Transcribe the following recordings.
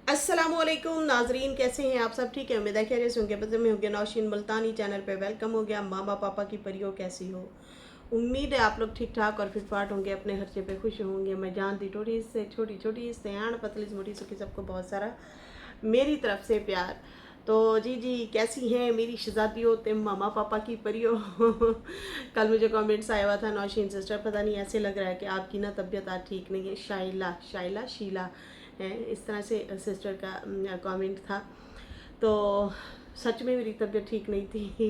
अस्सलामुअलैकुम नाजरीन, कैसे हैं आप सब? ठीक है, उम्मीद है खैरियत से होंगे। बस में होंगे। नौशीन मुल्तानी चैनल पे वेलकम हो गया। मामा पापा की परियों कैसी हो? उम्मीद है आप लोग ठीक ठाक और फिटफाट होंगे, अपने खर्चे पे खुश होंगे। मैं जानती थोड़ी से छोटी छोटी सयाण पतली मोटी सुखी सबको बहुत सारा मेरी तरफ से प्यार। तो जी कैसी हैं मेरी शहजादियों ते मामा पापा की परियों? कल मुझे कमेंट्स आया हुआ था, नौशीन सिस्टर पता नहीं ऐसे लग रहा है कि आपकी ना तबीयत आज ठीक नहीं है। शाइला शाइला शीला है, इस तरह से सिस्टर का कमेंट था। तो सच में मेरी तबीयत ठीक नहीं थी।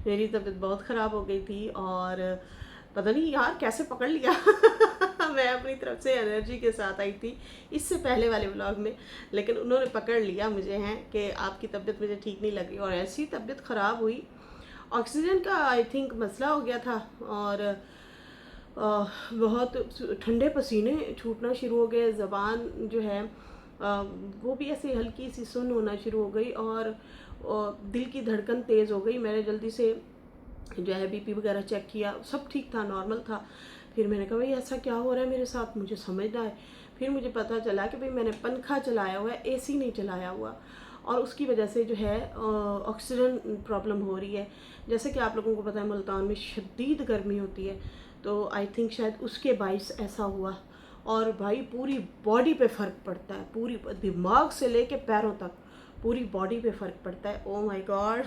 मेरी तबीयत बहुत ख़राब हो गई थी और पता नहीं यार कैसे पकड़ लिया। मैं अपनी तरफ से एनर्जी के साथ आई थी इससे पहले वाले व्लॉग में, लेकिन उन्होंने पकड़ लिया मुझे हैं कि आपकी तबीयत मुझे ठीक नहीं लग रही। और ऐसी तबीयत ख़राब हुई, ऑक्सीजन का आई थिंक मसला हो गया था और बहुत ठंडे पसीने छूटना शुरू हो गए। ज़बान जो है वो भी ऐसे हल्की सी सुन्न होना शुरू हो गई और दिल की धड़कन तेज़ हो गई। मैंने जल्दी से जो है बीपी वगैरह चेक किया, सब ठीक था, नॉर्मल था। फिर मैंने कहा भाई ऐसा क्या हो रहा है मेरे साथ, मुझे समझ ना आए। फिर मुझे पता चला कि भाई मैंने पंखा चलाया हुआ है, एसी नहीं चलाया हुआ, और उसकी वजह से जो है ऑक्सीजन प्रॉब्लम हो रही है। जैसे कि आप लोगों को पता है मुल्तान में शदीद गर्मी होती है, तो आई थिंक शायद उसके बाइस ऐसा हुआ। और भाई पूरी बॉडी पे फ़र्क पड़ता है, पूरी दिमाग से लेके पैरों तक पूरी बॉडी पे फ़र्क पड़ता है। ओ माय गॉड,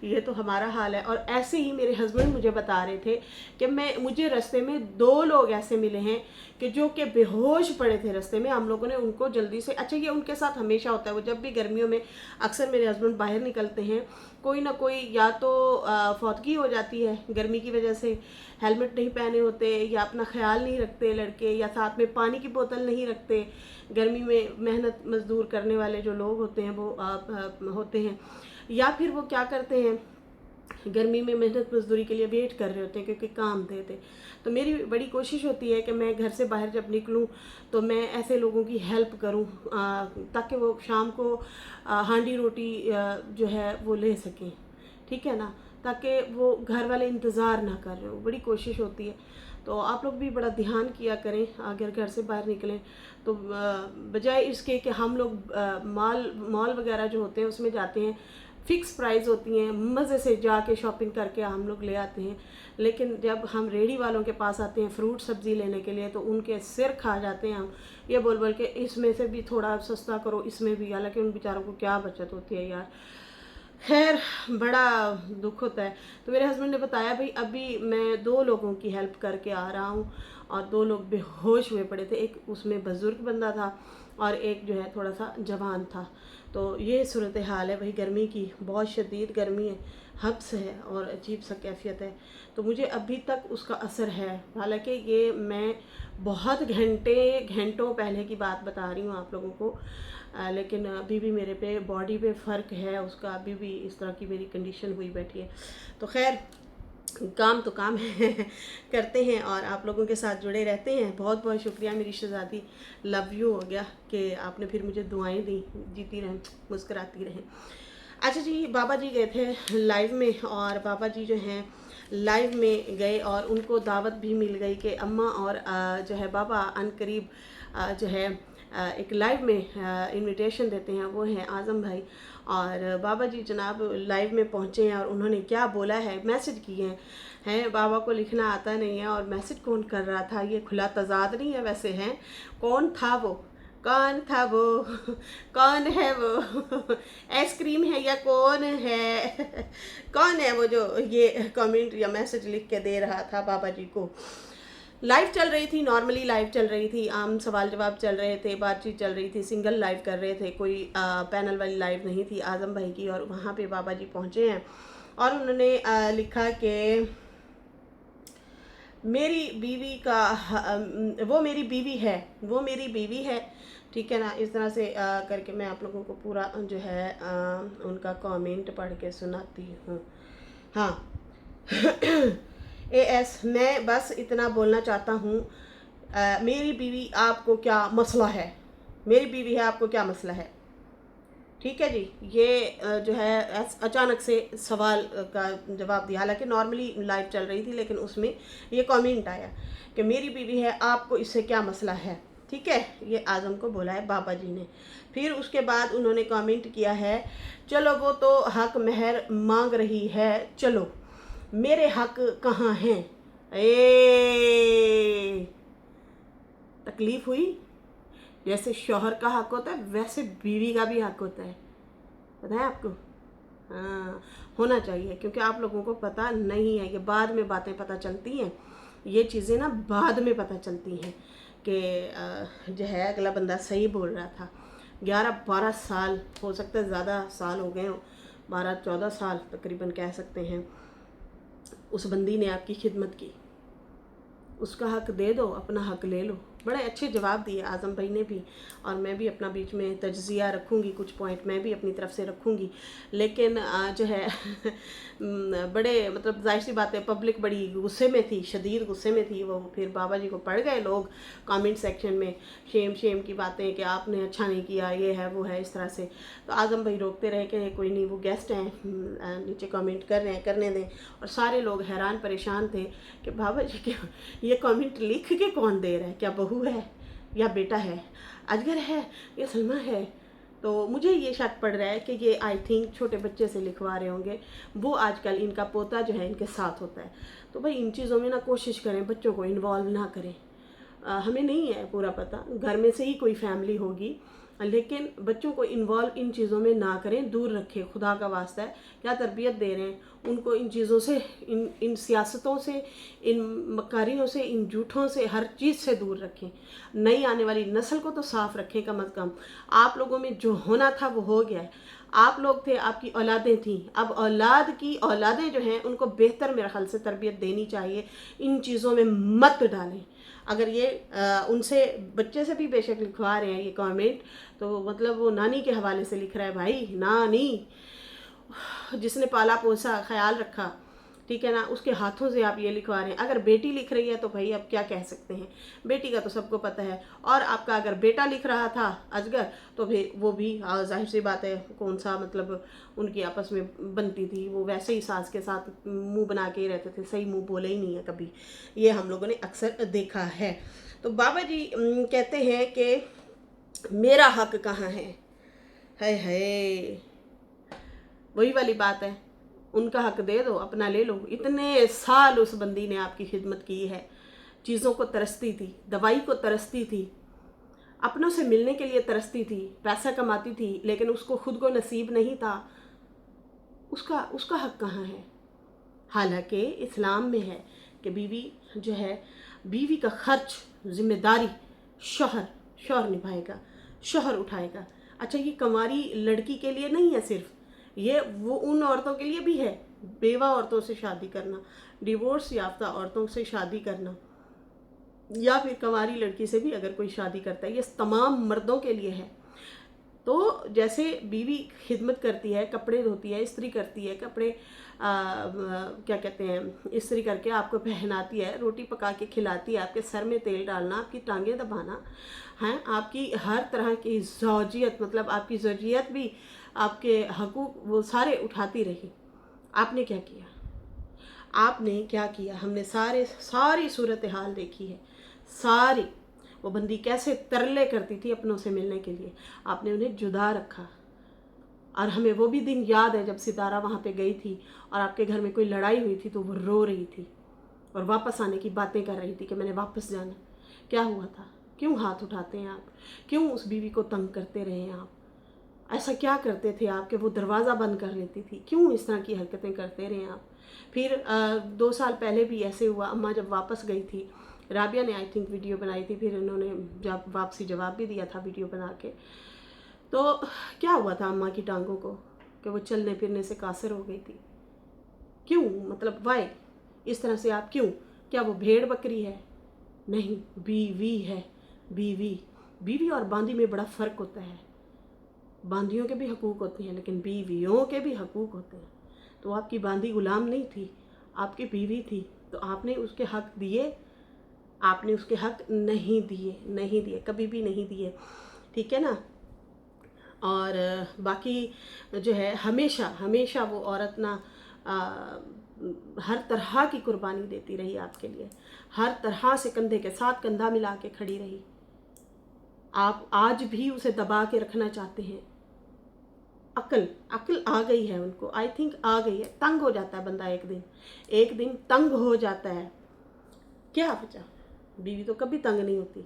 ये तो हमारा हाल है। और ऐसे ही मेरे हस्बैंड मुझे बता रहे थे कि मुझे रास्ते में 2 लोग ऐसे मिले हैं कि जो कि बेहोश पड़े थे रास्ते में। हम लोगों ने उनको जल्दी से, अच्छा ये उनके साथ हमेशा होता है, वो जब भी गर्मियों में अक्सर मेरे हस्बैंड बाहर निकलते हैं, कोई ना कोई या तो फौतगी हो जाती है गर्मी की वजह से, हेलमेट नहीं पहने होते, या अपना ख्याल नहीं रखते लड़के, या साथ में पानी की बोतल नहीं रखते। गर्मी में मेहनत मजदूर करने वाले जो लोग होते हैं वो होते हैं, या फिर वो क्या करते हैं, गर्मी में मेहनत मजदूरी के लिए वेट कर रहे होते हैं क्योंकि काम देते। तो मेरी बड़ी कोशिश होती है कि मैं घर से बाहर जब निकलूं तो मैं ऐसे लोगों की हेल्प करूं ताकि वो शाम को हांडी रोटी जो है वो ले सकें, ठीक है ना, ताकि वो घर वाले इंतज़ार ना कर रहे हो। बड़ी कोशिश होती है। तो आप लोग भी बड़ा ध्यान किया करें अगर घर से बाहर निकलें तो, बजाय इसके कि हम लोग मॉल वगैरह जो होते हैं उसमें जाते हैं, फ़िक्स प्राइस होती हैं, मज़े से जाके शॉपिंग करके हम लोग ले आते हैं। लेकिन जब हम रेडी वालों के पास आते हैं फ्रूट सब्ज़ी लेने के लिए तो उनके सिर खा जाते हैं हम, ये बोल बोल के इसमें से भी थोड़ा सस्ता करो, इसमें भी। हालांकि उन बेचारों को क्या बचत होती है यार। खैर, बड़ा दुख होता है। तो मेरे हस्बैंड ने बताया भाई अभी मैं 2 लोगों की हेल्प करके आ रहा हूँ, और 2 लोग बेहोश हुए पड़े थे। एक उसमें बुज़ुर्ग बंदा था और एक जो है थोड़ा सा जवान था। तो ये सूरत हाल है भाई गर्मी की, बहुत शदीद गर्मी है, हब्स है और अजीब सा कैफियत है। तो मुझे अभी तक उसका असर है। हालांकि ये मैं बहुत घंटों पहले की बात बता रही हूँ आप लोगों को, लेकिन अभी भी मेरे पे बॉडी पे फ़र्क है उसका, अभी भी इस तरह की मेरी कंडीशन हुई बैठी है। तो खैर, काम तो काम है। करते हैं और आप लोगों के साथ जुड़े रहते हैं। बहुत बहुत शुक्रिया मेरी शहज़ादी, लव यू हो गया कि आपने फिर मुझे दुआएं दी। जीती रहें, मुस्कुराती रहें। अच्छा जी, बाबा जी गए थे लाइव में, और बाबा जी जो हैं लाइव में गए और उनको दावत भी मिल गई कि अम्मा और जो है बाबा अनकरीब जो है एक लाइव में इनविटेशन देते हैं, वो हैं आज़म भाई। और बाबा जी जनाब लाइव में पहुँचे हैं और उन्होंने क्या बोला है, मैसेज किए हैं। बाबा को लिखना आता नहीं है और मैसेज कौन कर रहा था, ये खुला तजाद नहीं है वैसे हैं। कौन था वो, कौन था वो, कौन है वो, आइसक्रीम है या कौन है? कौन है वो जो ये कमेंट या मैसेज लिख के दे रहा था बाबा जी को? लाइव चल रही थी, नॉर्मली लाइव चल रही थी, आम सवाल जवाब चल रहे थे, बातचीत चल रही थी, सिंगल लाइव कर रहे थे, कोई पैनल वाली लाइव नहीं थी आज़म भाई की। और वहाँ पे बाबा जी पहुँचे हैं और उन्होंने लिखा कि मेरी बीवी का वो मेरी बीवी है, वो मेरी बीवी है, ठीक है ना। इस तरह से करके मैं आप लोगों को पूरा जो है उनका कमेंट पढ़ के सुनाती हूँ। हाँ। एएस, मैं बस इतना बोलना चाहता हूँ, मेरी बीवी आपको क्या मसला है, मेरी बीवी है आपको क्या मसला है, ठीक है जी। ये जो है अचानक से सवाल का जवाब दिया। हालांकि नॉर्मली लाइव चल रही थी लेकिन उसमें ये कमेंट आया कि मेरी बीवी है आपको इससे क्या मसला है। ठीक है, ये आज़म को बोला है बाबा जी ने। फिर उसके बाद उन्होंने कमेंट किया है, चलो वो तो हक महर मांग रही है, चलो मेरे हक कहाँ हैं। ए तकलीफ हुई? जैसे शौहर का हक होता है वैसे बीवी का भी हक होता है, पता है आपको? हाँ, होना चाहिए, क्योंकि आप लोगों को पता नहीं है, ये बाद में बातें पता चलती हैं, ये चीज़ें ना बाद में पता चलती हैं कि जो है अगला बंदा सही बोल रहा था। 11-12 साल, हो सकता है ज़्यादा साल हो गए हों, 12-14 साल तकरीबन कह सकते हैं, उस बंदी ने आपकी खिदमत की। उसका हक दे दो, अपना हक ले लो। बड़े अच्छे जवाब दिए आज़म भाई ने भी, और मैं भी अपना बीच में तज्जिया रखूँगी, कुछ पॉइंट मैं भी अपनी तरफ से रखूँगी। लेकिन जो है बड़े मतलब जाहिर सी बात है, पब्लिक बड़ी गुस्से में थी, शदीद गुस्से में थी वो। फिर बाबा जी को पढ़ गए लोग कमेंट सेक्शन में शेम शेम की बातें कि आपने अच्छा नहीं किया, ये है वो है, इस तरह से। तो आज़म भाई रोकते रहे कि कोई नहीं, वो गेस्ट हैं, नीचे कमेंट कर रहे हैं, करने दें। और सारे लोग हैरान परेशान थे कि बाबा जी के ये कमेंट लिख के कौन दे रहा है, क्या बहू है या बेटा है, अजगर है या सलमा है। तो मुझे ये शक पड़ रहा है कि ये आई थिंक छोटे बच्चे से लिखवा रहे होंगे। वो आजकल इनका पोता जो है इनके साथ होता है। तो भाई इन चीज़ों में ना कोशिश करें, बच्चों को इन्वॉल्व ना करें। हमें नहीं है पूरा पता, घर में से ही कोई फैमिली होगी, लेकिन बच्चों को इन्वॉल्व इन चीज़ों में ना करें, दूर रखें, खुदा का वास्ता है। क्या तरबियत दे रहे हैं उनको इन चीज़ों से, इन सियासतों से, इन मकारियों से, इन झूठों से, हर चीज़ से दूर रखें। नई आने वाली नस्ल को तो साफ रखें कम अज़ कम। आप लोगों में जो होना था वो हो गया है। आप लोग थे, आपकी औलादें थीं, अब औलाद की औलादें जो हैं उनको बेहतर मेरे ख्याल से तरबियत देनी चाहिए। इन चीज़ों में मत डालें। अगर ये उनसे बच्चे से भी बेशक लिखवा रहे हैं ये कमेंट, तो मतलब वो नानी के हवाले से लिख रहा है। भाई नानी जिसने पाला पोसा ख्याल रखा, ठीक है ना, उसके हाथों से आप ये लिखवा रहे हैं। अगर बेटी लिख रही है तो भाई अब क्या कह सकते हैं, बेटी का तो सबको पता है। और आपका अगर बेटा लिख रहा था अजगर, तो फिर वो भी जाहिर सी बात है, कौन सा मतलब उनकी आपस में बनती थी, वो वैसे ही सास के साथ मुंह बना के ही रहते थे, सही मुंह बोले ही नहीं है कभी, ये हम लोगों ने अक्सर देखा है। तो बाबा जी कहते हैं कि मेरा हक कहाँ है, वही वाली बात है, उनका हक दे दो, अपना ले लो। इतने साल उस बंदी ने आपकी खिदमत की है, चीज़ों को तरसती थी, दवाई को तरसती थी, अपनों से मिलने के लिए तरसती थी, पैसा कमाती थी, लेकिन उसको खुद को नसीब नहीं था। उसका उसका हक कहाँ है? हालांकि इस्लाम में है कि बीवी जो है, बीवी का खर्च जिम्मेदारी शौहर निभाएगा, शौहर उठाएगा। अच्छा, ये कंवारी लड़की के लिए नहीं है सिर्फ, ये वो उन औरतों के लिए भी है, बेवा औरतों से शादी करना, डिवोर्स याफ्ता औरतों से शादी करना, या फिर कंवारी लड़की से भी अगर कोई शादी करता है, ये तमाम मर्दों के लिए है। तो जैसे बीवी खिदमत करती है, कपड़े धोती है, इस्त्री करती है, कपड़े क्या कहते हैं, इस्त्री करके आपको पहनाती है, रोटी पका के खिलाती है, आपके सर में तेल डालना, आपकी टांगें दबाना है, आपकी हर तरह की ज़ौजियत, मतलब आपकी ज़ौजियत भी, आपके हकूक़ वो सारे उठाती रही। आपने क्या किया? आपने क्या किया? हमने सारी सूरत हाल देखी है, सारी। वो बंदी कैसे तरले करती थी अपनों से मिलने के लिए, आपने उन्हें जुदा रखा। और हमें वो भी दिन याद है जब सितारा वहाँ पे गई थी और आपके घर में कोई लड़ाई हुई थी, तो वो रो रही थी और वापस आने की बातें कर रही थी कि मैंने वापस जाना। क्या हुआ था? क्यों हाथ उठाते हैं आप? क्यों उस बीवी को तंग करते रहे हैं आप? ऐसा क्या करते थे आप कि वो दरवाज़ा बंद कर लेती थी? क्यों इस तरह की हरकतें करते रहे आप? फिर 2 साल पहले भी ऐसे हुआ, अम्मा जब वापस गई थी, राबिया ने आई थिंक वीडियो बनाई थी, फिर उन्होंने जब वापसी जवाब भी दिया था वीडियो बना के। तो क्या हुआ था अम्मा की टांगों को कि वो चलने फिरने से कासर हो गई थी? क्यों? मतलब वाई इस तरह से आप क्यों? क्या वो भेड़ बकरी है? नहीं, बीवी है। बीवी और बांदी में बड़ा फ़र्क होता है। बांदियों के भी हकूक़ होते हैं, लेकिन बीवियों के भी हकूक़ होते हैं। तो आपकी बांदी गुलाम नहीं थी, आपकी बीवी थी, तो आपने उसके हक दिए? आपने उसके हक नहीं दिए, कभी भी नहीं दिए, ठीक है ना। और बाकी जो है, हमेशा वो औरत ना हर तरह की कुर्बानी देती रही आपके लिए, हर तरह से कंधे के साथ कंधा मिला के खड़ी रही। आप आज भी उसे दबा के रखना चाहते हैं। अक्ल अक्ल आ गई है उनको, आई थिंक आ गई है। तंग हो जाता है बंदा, एक दिन तंग हो जाता है। क्या बचा, बीवी तो कभी तंग नहीं होती।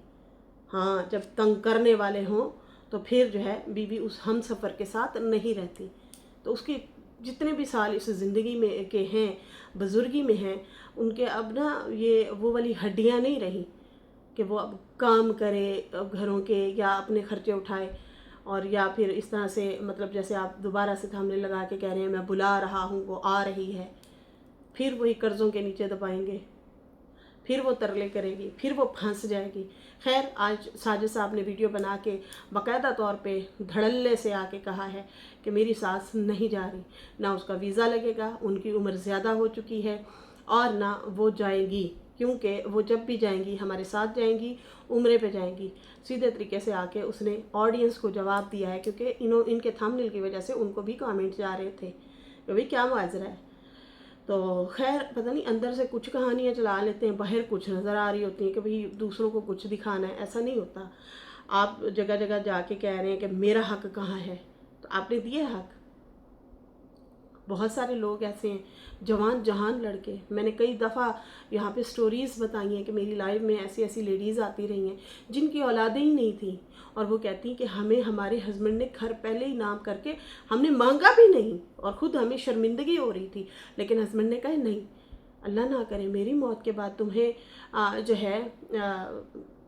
हाँ, जब तंग करने वाले हों तो फिर जो है बीवी उस हम सफ़र के साथ नहीं रहती। तो उसकी जितने भी साल इस ज़िंदगी में के हैं, बुजुर्गी में हैं, उनके अब ना ये वो वाली हड्डियाँ नहीं रही कि वो अब काम करे घरों के या अपने खर्चे उठाए, और या फिर इस तरह से मतलब जैसे आप दोबारा से थामने लगा के कह रहे हैं मैं बुला रहा हूँ, वो आ रही है, फिर वही कर्ज़ों के नीचे दबाएंगे, फिर वो तरले करेगी, फिर वो फंस जाएगी। खैर, आज साजिद साहब ने वीडियो बना के बाकायदा तौर पे धड़ल्ले से आके कहा है कि मेरी सास नहीं जा रही, ना उसका वीज़ा लगेगा, उनकी उम्र ज़्यादा हो चुकी है, और ना वो जाएंगी, क्योंकि वो जब भी जाएंगी हमारे साथ जाएंगी, उम्रे पे जाएंगी। सीधे तरीके से आके उसने ऑडियंस को जवाब दिया है, क्योंकि इनके थंबनेल की वजह से उनको भी कमेंट जा रहे थे कि भाई क्या माजरा है। तो खैर पता नहीं अंदर से कुछ कहानियाँ चला लेते हैं, बाहर कुछ नज़र आ रही होती हैं कि भाई दूसरों को कुछ दिखाना है। ऐसा नहीं होता। आप जगह जगह जाके कह रहे हैं कि मेरा हक कहाँ है, तो आपने दिए हक। बहुत सारे लोग ऐसे हैं, जवान जहान लड़के, मैंने कई दफ़ा यहाँ पे स्टोरीज़ बताई हैं कि मेरी लाइफ में ऐसी ऐसी लेडीज़ आती रही हैं जिनकी औलादें ही नहीं थी, और वो कहती कि हमें हमारे हस्बैंड ने घर पहले ही नाम करके, हमने मांगा भी नहीं और ख़ुद हमें शर्मिंदगी हो रही थी, लेकिन हस्बैंड ने कहा नहीं, अल्लाह ना करे मेरी मौत के बाद तुम्हें जो है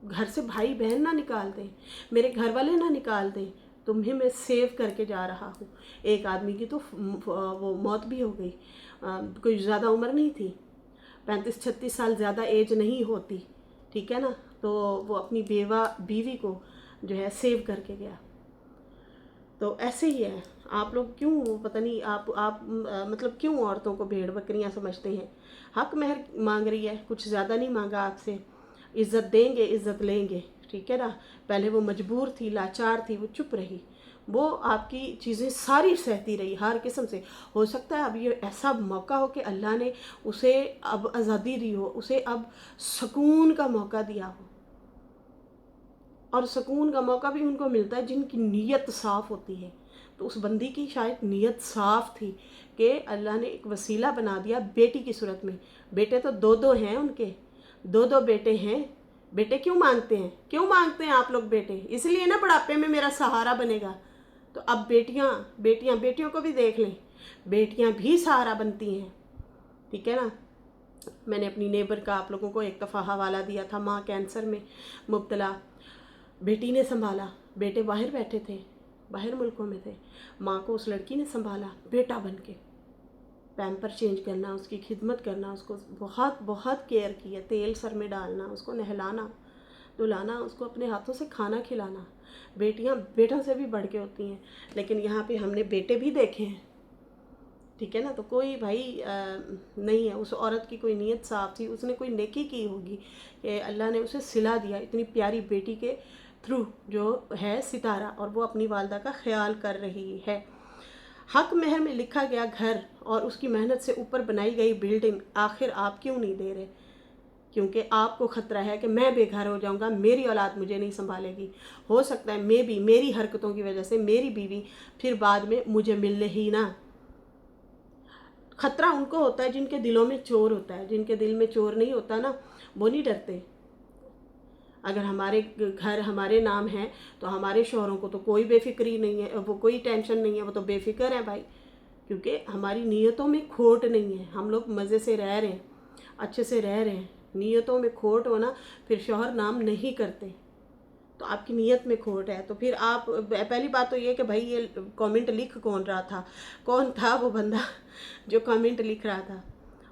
घर से भाई बहन ना निकाल दें, मेरे घर वाले ना निकाल दें, तुम्हें मैं सेव करके जा रहा हूँ। एक आदमी की तो वो मौत भी हो गई, कोई ज़्यादा उम्र नहीं थी, 35-36 साल, ज़्यादा एज नहीं होती, ठीक है ना। तो वो अपनी बीवी को जो है सेव करके गया। तो ऐसे ही है, आप लोग क्यों पता नहीं आप मतलब क्यों औरतों को भेड़ बकरियां समझते हैं। हक महर मांग रही है, कुछ ज़्यादा नहीं मांगा आपसे, इज़्ज़त देंगे इज़्ज़त लेंगे, ठीक है ना। पहले वो मजबूर थी, लाचार थी, वो चुप रही, वो आपकी चीज़ें सारी सहती रही हर किस्म से। हो सकता है अब ये ऐसा मौका हो कि अल्लाह ने उसे अब आज़ादी दी हो, उसे अब सुकून का मौका दिया हो, और सुकून का मौका भी उनको मिलता है जिनकी नीयत साफ़ होती है। तो उस बंदी की शायद नीयत साफ़ थी कि अल्लाह ने एक वसीला बना दिया बेटी की सूरत में। बेटे तो दो दो हैं उनके, दो दो बेटे हैं। बेटे क्यों मांगते हैं, क्यों मांगते हैं आप लोग बेटे? इसलिए ना बुढ़ापे में मेरा सहारा बनेगा। तो अब बेटियों को भी देख लें, बेटियां भी सहारा बनती हैं, ठीक है ना। मैंने अपनी नेबर का आप लोगों को एक दफ़ा हवाला दिया था, माँ कैंसर में मुब्तला, बेटी ने संभाला, बेटे बाहर बैठे थे, बाहर मुल्कों में थे, माँ को उस लड़की ने संभाला बेटा बन के, पैम्पर चेंज करना, उसकी खिदमत करना, उसको बहुत बहुत केयर किया, तेल सर में डालना, उसको नहलाना धुलाना, उसको अपने हाथों से खाना खिलाना। बेटियां बेटों से भी बढ़ के होती हैं। लेकिन यहाँ पे हमने बेटे भी देखे हैं, ठीक है ना। तो कोई भाई नहीं है, उस औरत की कोई नीयत साफ थी, उसने कोई नेकी की होगी कि अल्लाह ने उसे सिला दिया इतनी प्यारी बेटी के थ्रू जो है सितारा, और वो अपनी वालदा का ख्याल कर रही है। हक महर में लिखा गया घर और उसकी मेहनत से ऊपर बनाई गई बिल्डिंग आखिर आप क्यों नहीं दे रहे? क्योंकि आपको ख़तरा है कि मैं बेघर हो जाऊंगा, मेरी औलाद मुझे नहीं संभालेगी। हो सकता है मेरी हरकतों की वजह से मेरी बीवी फिर बाद में मुझे मिले ही ना। ख़तरा उनको होता है जिनके दिलों में चोर होता है, जिनके दिल में चोर नहीं होता ना, वो नहीं डरते। अगर हमारे घर हमारे नाम है तो हमारे शौहरों को तो कोई बेफिक्री नहीं है, वो कोई टेंशन नहीं है, वो तो बेफिक्र है भाई, क्योंकि हमारी नीयतों में खोट नहीं है। हम लोग मज़े से रह रहे हैं, अच्छे से रह रहे हैं। नीयतों में खोट हो ना, फिर शौहर नाम नहीं करते। तो आपकी नीयत में खोट है तो फिर आप, पहली बात तो ये कि भाई ये कमेंट लिख कौन रहा था, कौन था वो बंदा जो कमेंट लिख रहा था।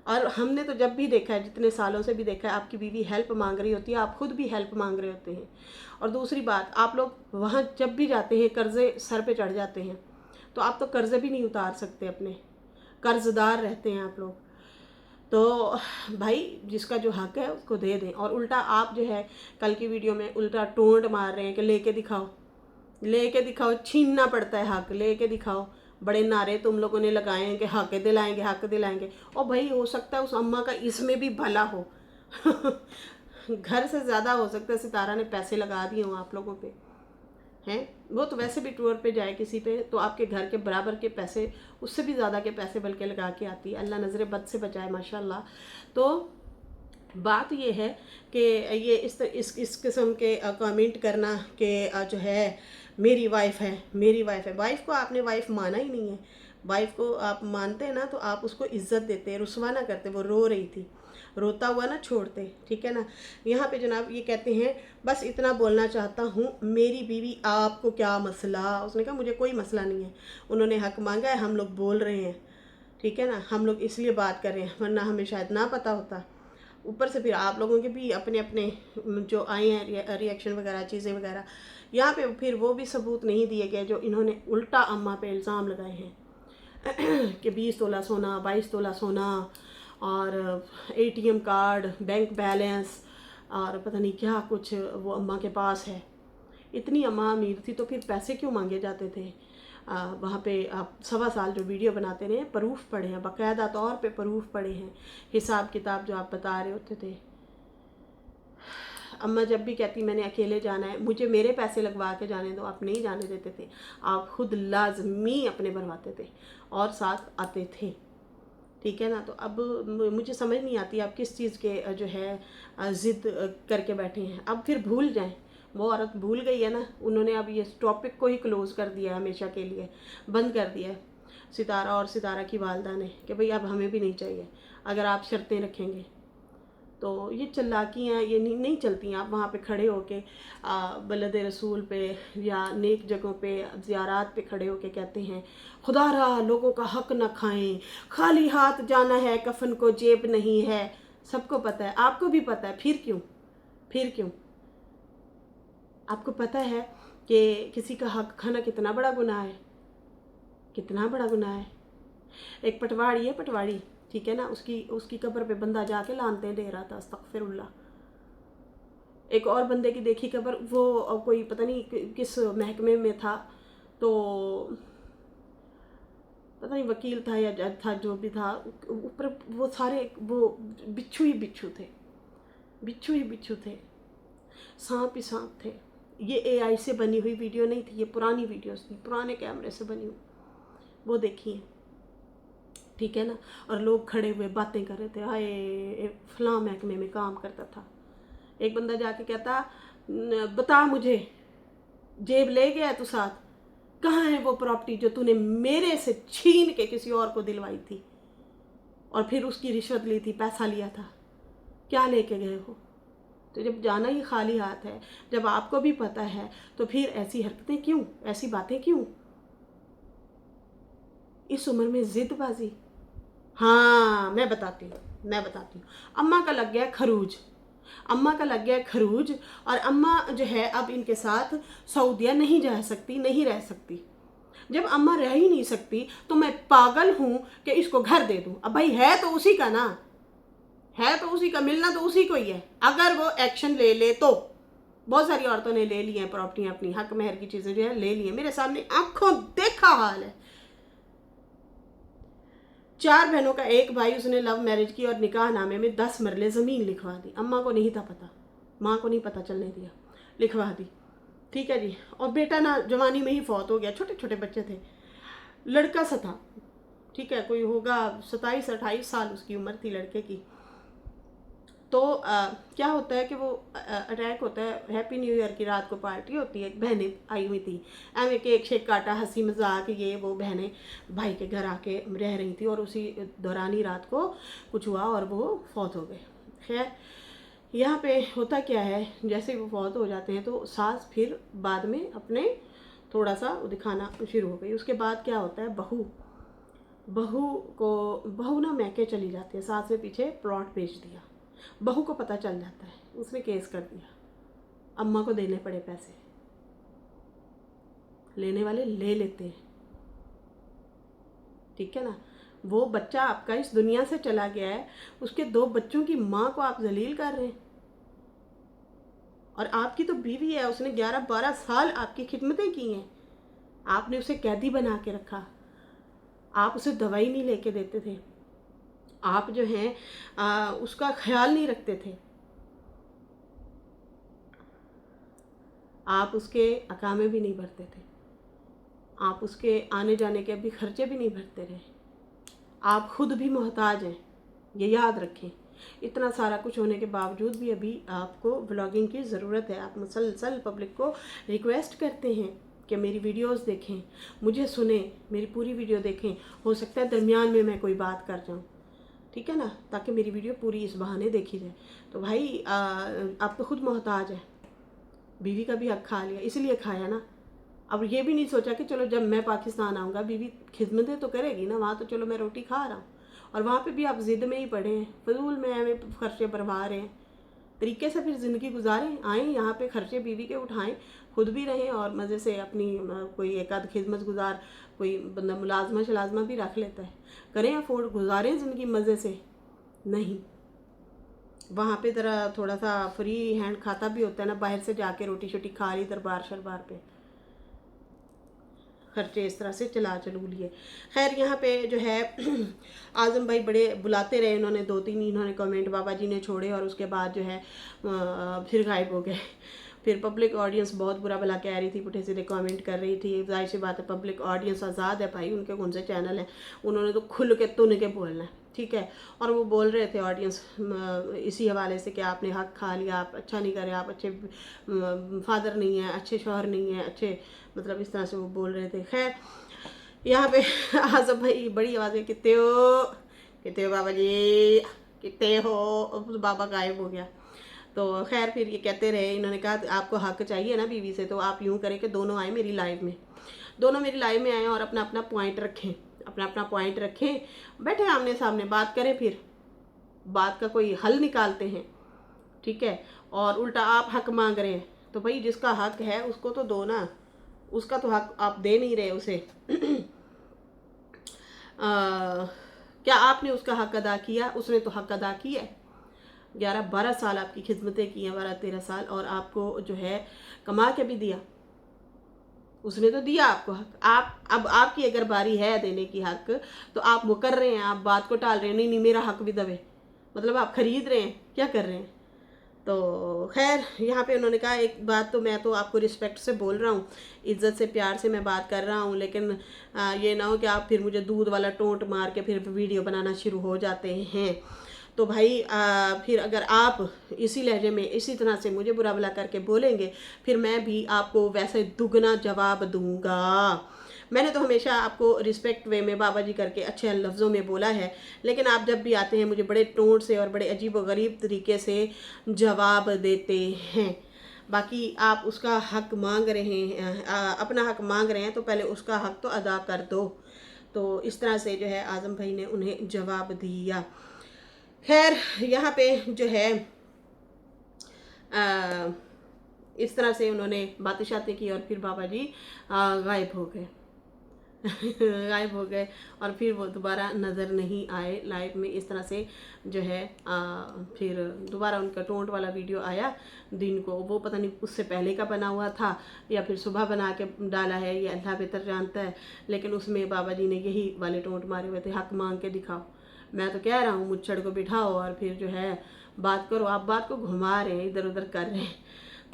और हमने तो जब भी देखा है, जितने सालों से भी देखा है, आपकी बीवी हेल्प मांग रही होती है, आप खुद भी हेल्प मांग रहे होते हैं। और दूसरी बात, आप लोग वहाँ जब भी जाते हैं कर्ज़े सर पे चढ़ जाते हैं, तो आप तो कर्ज़े भी नहीं उतार सकते, अपने कर्ज़दार रहते हैं आप लोग। तो भाई जिसका जो हक है उसको दे दें। और उल्टा आप जो है कल की वीडियो में उल्टा टोंट मार रहे हैं कि लेके दिखाओ, छीनना पड़ता है हक, लेके दिखाओ। बड़े नारे तुम लोगों ने लगाए हैं कि हक दिलाएंगे। और भाई हो सकता है उस अम्मा का इसमें भी भला हो घर से ज़्यादा हो सकता है सितारा ने पैसे लगा दिए हों आप लोगों पे। हैं, वो तो वैसे भी टूर पे जाए किसी पे तो आपके घर के बराबर के पैसे, उससे भी ज़्यादा के पैसे बल्कि लगा के आती है। अल्लाह नज़र बद से बचाए माशाल्लाह। तो बात ये है कि ये इस किस्म के कमेंट करना कि जो है मेरी वाइफ है, मेरी वाइफ है। वाइफ को आपने वाइफ माना ही नहीं है। वाइफ को आप मानते हैं ना तो आप उसको इज्जत देते, रुसवा ना करते। वो रो रही थी, रोता हुआ ना छोड़ते, ठीक है ना। यहाँ पे जनाब ये कहते हैं बस इतना बोलना चाहता हूँ, मेरी बीवी आपको क्या मसला। उसने कहा मुझे कोई मसला नहीं है, उन्होंने हक मांगा है, हम लोग बोल रहे हैं, ठीक है ना। हम लोग इसलिए बात कर रहे हैं, वरना हमें शायद ना पता होता। ऊपर से फिर आप लोगों के भी अपने अपने जो आए हैं रिएक्शन वगैरह, चीज़ें वगैरह, यहाँ पे फिर वो भी सबूत नहीं दिए गए जो इन्होंने उल्टा अम्मा पे इल्ज़ाम लगाए हैं कि 20 तोला सोना, 22 तोला सोना और एटीएम कार्ड, बैंक बैलेंस और पता नहीं क्या कुछ वो अम्मा के पास है। इतनी अम्मा अमीर थी तो फिर पैसे क्यों मांगे जाते थे। वहाँ पे आप 1.25 साल जो वीडियो बनाते रहे, प्रूफ पड़े हैं, बाकायदा तौर पे प्रूफ पड़े हैं, हिसाब किताब जो आप बता रहे होते थे। अम्मा जब भी कहती मैंने अकेले जाना है, मुझे मेरे पैसे लगवा के जाने दो, आप नहीं जाने देते थे। आप खुद लाजमी अपने भरवाते थे और साथ आते थे, ठीक है ना। तो अब मुझे समझ नहीं आती आप किस चीज़ के जो है ज़िद करके बैठे हैं। अब फिर भूल जाएं, वो औरत भूल गई है ना। उन्होंने अब ये टॉपिक को ही क्लोज़ कर दिया है, हमेशा के लिए बंद कर दिया है, सितारा और सितारा की वालदा ने, कि भाई अब हमें भी नहीं चाहिए अगर आप शर्तें रखेंगे। तो ये चालाकियाँ ये नहीं चलती हैं। आप वहाँ पे खड़े होके बलद रसूल पे या नेक जगहों पे ज़ियारात पे खड़े होके कहते हैं खुदारा लोगों का हक न खाएं, खाली हाथ जाना है, कफन को जेब नहीं है। सबको पता है, आपको भी पता है, फिर क्यों, फिर क्यों। आपको पता है कि किसी का हक खाना कितना बड़ा गुनाह है, कितना बड़ा गुनाह है। एक पटवारी है, पटवारी, ठीक है ना, उसकी कब्र पे बंदा जाके लानते दे रहा था, अस्तगफिरुल्लाह। एक और बंदे की देखी कब्र, वो कोई पता नहीं किस महकमे में था, तो पता नहीं वकील था या जज था, जो भी था, ऊपर वो सारे वो बिच्छू ही बिच्छू थे, बिच्छू ही बिच्छू थे, सांप ही सांप थे। ये एआई से बनी हुई वीडियो नहीं थी, ये पुरानी वीडियोस थी, पुराने कैमरे से बनी हुई, वो देखिए, ठीक है ना। और लोग खड़े हुए बातें कर रहे थे, हाय फलां महकमे में काम करता था। एक बंदा जाके कहता बता मुझे, जेब ले गया तू साथ, कहाँ है वो प्रॉपर्टी जो तूने मेरे से छीन के किसी और को दिलवाई थी और फिर उसकी रिश्वत ली थी, पैसा लिया था, क्या लेके गए हो। तो जब जाना ही खाली हाथ है, जब आपको भी पता है, तो फिर ऐसी हरकतें क्यों, ऐसी बातें क्यों, इस उम्र में जिदबाजी। हाँ मैं बताती हूँ। अम्मा का लग गया खरूज, अम्मा का लग गया खरूज, और अम्मा जो है अब इनके साथ सऊदिया नहीं जा सकती, नहीं रह सकती। जब अम्मा रह ही नहीं सकती तो मैं पागल हूँ कि इसको घर दे दूँ। अब भाई है तो उसी का ना, है तो उसी का, मिलना तो उसी को ही है। अगर वो एक्शन ले ले तो, बहुत सारी औरतों ने ले ली हैं प्रॉपर्टियाँ, अपनी हक महर की चीज़ें जो है ले ली हैं, मेरे सामने आंखों देखा हाल है। 4 बहनों का एक भाई, उसने लव मैरिज की और निकाह नामे में 10 मरले ज़मीन लिखवा दी। अम्मा को नहीं था पता, माँ को नहीं पता चलने दिया, लिखवा दी, ठीक है जी। और बेटा ना जवानी में ही फौत हो गया, छोटे छोटे बच्चे थे, लड़का सा था, ठीक है, कोई होगा 27-28 साल उसकी उम्र थी लड़के की। तो क्या होता है कि वो अटैक होता है, हैप्पी न्यू ईयर की रात को पार्टी होती है, बहनें आई हुई थी, एवं केक शेक काटा, हंसी मजाक, ये वो बहनें भाई के घर आके रह रही थी और उसी दौरान ही रात को कुछ हुआ और वो फौत हो गए। खैर यहाँ पे होता क्या है, जैसे वो फौत हो जाते हैं तो सास फिर बाद में अपने थोड़ा सा दिखाना शुरू हो गई। उसके बाद क्या होता है, बहू ना मैके चली जाती है, सास ने पीछे प्लॉट बेच दिया, बहू को पता चल जाता है, उसने केस कर दिया, अम्मा को देने पड़े पैसे, लेने वाले ले लेते हैं, ठीक है ना। वो बच्चा आपका इस दुनिया से चला गया है, उसके 2 बच्चों की माँ को आप जलील कर रहे हैं, और आपकी तो बीवी है, उसने 11-12 साल आपकी खिदमतें की हैं, आपने उसे कैदी बना के रखा, आप उसे दवाई नहीं लेके देते थे, आप जो हैं उसका ख्याल नहीं रखते थे। आप उसके अकामे भी नहीं भरते थे, आप उसके आने जाने के भी खर्चे भी नहीं भरते रहे, आप खुद भी मोहताज हैं, ये याद रखें। इतना सारा कुछ होने के बावजूद भी अभी आपको व्लॉगिंग की ज़रूरत है। आप मुसलसल पब्लिक को रिक्वेस्ट करते हैं कि मेरी वीडियोस देखें, मुझे सुने, मेरी पूरी वीडियो देखें। हो सकता है दरमियान में मैं कोई बात कर जाऊँ, ठीक है ना, ताकि मेरी वीडियो पूरी इस बहाने देखी जाए। तो भाई आप तो खुद मोहताज है, बीवी का भी हक खा लिया, इसलिए खाया ना। अब ये भी नहीं सोचा कि चलो जब मैं पाकिस्तान आऊँगा बीवी खिदमतें तो करेगी ना, वहाँ तो चलो मैं रोटी खा रहा हूँ, और वहाँ पे भी आप ज़िद में ही पड़े हैं, फजूल में हमें खर्चे बरवा रहे हैं। तरीके से फिर ज़िंदगी गुजारें, आएँ यहाँ पे खर्चे बीवी के उठाएं, खुद भी रहें और मज़े से अपनी कोई एक आध खिदमत गुजार, कोई बंदा मुलाजमा शलाजमा भी रख लेता है, करें अफोर्ड, गुजारें ज़िंदगी मज़े से। नहीं, वहाँ पे ज़रा थोड़ा सा फ्री हैंड खाता भी होता है ना, बाहर से जाके रोटी शोटी खा ली दरबार शरबार पे, खर्चे इस तरह से चला चलू लिए। खैर यहाँ पे जो है आज़म भाई बड़े बुलाते रहे, उन्होंने 2-3 इन्होंने कमेंट बाबा जी ने छोड़े और उसके बाद जो है फिर गायब हो गए। फिर पब्लिक ऑडियंस बहुत बुरा भला कह रही थी, पुठे सीधे कमेंट कर रही थी। जाहिर सी बात है, पब्लिक ऑडियंस आज़ाद है भाई, उनके कौन से चैनल हैं, उन्होंने तो खुल के तुन के बोलना है, ठीक है। और वो बोल रहे थे ऑडियंस इसी हवाले से कि आपने हक खा लिया, आप अच्छा नहीं करे, आप अच्छे फादर नहीं हैं, अच्छे शौहर नहीं हैं, अच्छे मतलब इस तरह से वो बोल रहे थे। खैर यहाँ पे आज़म भाई बड़ी आवाज़ है, कितने हो बाबा जी, कितने हो, बाबा गायब हो गया। तो खैर फिर ये कहते रहे, इन्होंने कहा आपको हक चाहिए ना बीवी से, तो आप यूँ करें कि दोनों आए मेरी लाइव में, दोनों मेरी लाइव में आए और अपना अपना पॉइंट रखें, अपना अपना पॉइंट रखें, बैठे आमने सामने बात करें, फिर बात का कोई हल निकालते हैं, ठीक है। और उल्टा आप हक मांग रहे हैं, तो भाई जिसका हक है उसको तो दो ना, उसका तो हक आप दे नहीं रहे उसे। क्या आपने उसका हक अदा किया? उसने तो हक अदा किया है। 11-12 साल आपकी खिदमतें की हैं, 12-13 साल, और आपको जो है कमा के भी दिया, उसने तो दिया आपको हक। आप अब आपकी अगर बारी है देने की हक, तो आप मुकर रहे हैं, आप बात को टाल रहे हैं, नहीं नहीं मेरा हक भी दबे, मतलब आप खरीद रहे हैं, क्या कर रहे हैं। तो खैर यहाँ पे उन्होंने कहा एक बात, तो मैं तो आपको रिस्पेक्ट से बोल रहा हूँ, इज़्ज़त से प्यार से मैं बात कर रहा हूँ, लेकिन ये ना हो कि आप फिर मुझे दूध वाला टोंट मार के फिर वीडियो बनाना शुरू हो जाते हैं। तो भाई फिर अगर आप इसी लहजे में इसी तरह से मुझे बुरा भला करके बोलेंगे, फिर मैं भी आपको वैसे दुगना जवाब दूंगा। मैंने तो हमेशा आपको रिस्पेक्ट वे में बाबा जी करके अच्छे लफ्ज़ों में बोला है, लेकिन आप जब भी आते हैं मुझे बड़े टोंट से और बड़े अजीब व गरीब तरीके से जवाब देते हैं। बाकी आप उसका हक मांग रहे हैं, अपना हक मांग रहे हैं, तो पहले उसका हक तो अदा कर दो। तो इस तरह से जो है आज़म भाई ने उन्हें जवाब दिया। खैर यहाँ पे जो है इस तरह से उन्होंने बातें शातें की और फिर बाबा जी गायब हो गए। गायब हो गए और फिर वो दोबारा नज़र नहीं आए लाइव में। इस तरह से जो है फिर दोबारा उनका टोंट वाला वीडियो आया दिन को, वो पता नहीं उससे पहले का बना हुआ था या फिर सुबह बना के डाला है, ये अल्लाह बेहतर जानता है, लेकिन उसमें बाबा जी ने यही वाले टोंट मारे हुए थे, हक मांग के दिखाओ। मैं तो कह रहा हूँ मुच्छड़ को बिठाओ और फिर जो है बात करो। आप बात को घुमा रहे हैं, इधर उधर कर रहे हैं,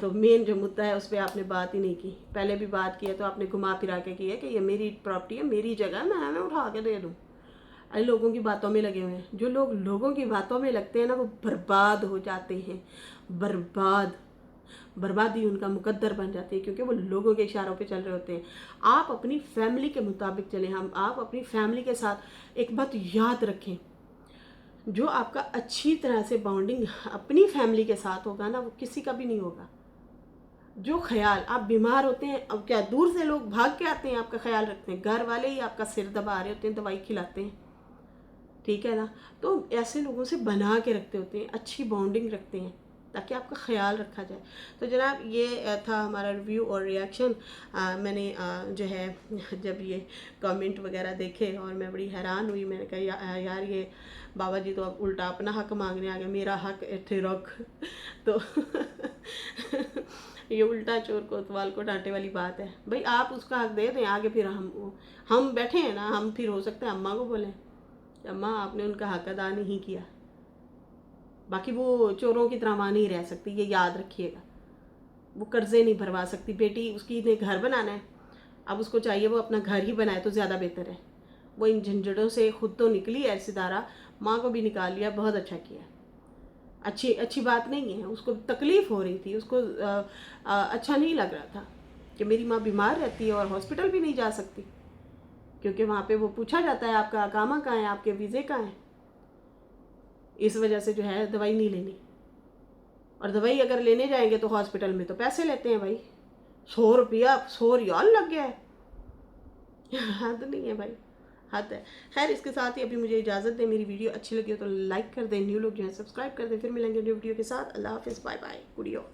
तो मेन जो मुद्दा है उस पर आपने बात ही नहीं की। पहले भी बात की है तो आपने घुमा फिरा के की है कि ये मेरी प्रॉपर्टी है, मेरी जगह है, मैं उठा के दे दूँ। अरे लोगों की बातों में लगे हुए हैं, जो लोग लोगों की बातों में लगते हैं ना वो बर्बाद हो जाते हैं, बर्बादी उनका मुकद्दर बन जाती है, क्योंकि वो लोगों के इशारों पे चल रहे होते हैं। आप अपनी फैमिली के मुताबिक चलें, आप अपनी फैमिली के साथ एक बात याद रखें, जो आपका अच्छी तरह से बॉन्डिंग अपनी फैमिली के साथ होगा ना, वो किसी का भी नहीं होगा। जो ख्याल आप बीमार होते हैं, अब क्या दूर से लोग भाग के आते हैं आपका ख्याल रखते हैं, घर वाले ही आपका सिर दबा रहे होते हैं, दवाई खिलाते हैं, ठीक है ना। तो ऐसे लोगों से बना के रखते होते हैं, अच्छी बॉन्डिंग रखते हैं ताकि आपका ख्याल रखा जाए। तो जनाब ये था हमारा रिव्यू और रिएक्शन। मैंने जो है जब ये कमेंट वगैरह देखे और मैं बड़ी हैरान हुई, मैंने कहा यार ये बाबा जी तो अब उल्टा अपना हक मांगने आ गए, मेरा हक इथे रख। तो ये उल्टा चोर कोतवाल को डांटे वाली बात है। भाई आप उसका हक दे दें, आगे फिर हम बैठे हैं ना, हम फिर हो सकता है अम्मा को बोलें अम्मा आपने उनका हक अदा नहीं किया। बाकी वो चोरों की तरह वहाँ नहीं रह सकती, ये याद रखिएगा। वो कर्ज़े नहीं भरवा सकती। बेटी उसकी ने घर बनाना है, अब उसको चाहिए वो अपना घर ही बनाए तो ज़्यादा बेहतर है। वो इन झंझटों से खुद तो निकली है सितारा, माँ को भी निकाल लिया, बहुत अच्छा किया। अच्छी अच्छी बात नहीं है, उसको तकलीफ़ हो रही थी, उसको अच्छा नहीं लग रहा था कि मेरी माँ बीमार रहती है और हॉस्पिटल भी नहीं जा सकती, क्योंकि वहाँ पे वो पूछा जाता है आपका अकामा कहाँ है, आपके वीज़े कहाँ हैं। इस वजह से जो है दवाई नहीं लेनी, और दवाई अगर लेने जाएंगे तो हॉस्पिटल में तो पैसे लेते हैं भाई, 100 रुपया 100 रियाल लग गया है। हद नहीं है भाई, हद है। खैर, इसके साथ ही अभी मुझे इजाज़त दें। मेरी वीडियो अच्छी लगी हो तो लाइक कर दें, न्यू लोग जो है सब्सक्राइब कर दें। फिर मिलेंगे न्यू वीडियो के साथ। अल्लाह हाफिज़, बाय बाय, गुडियो।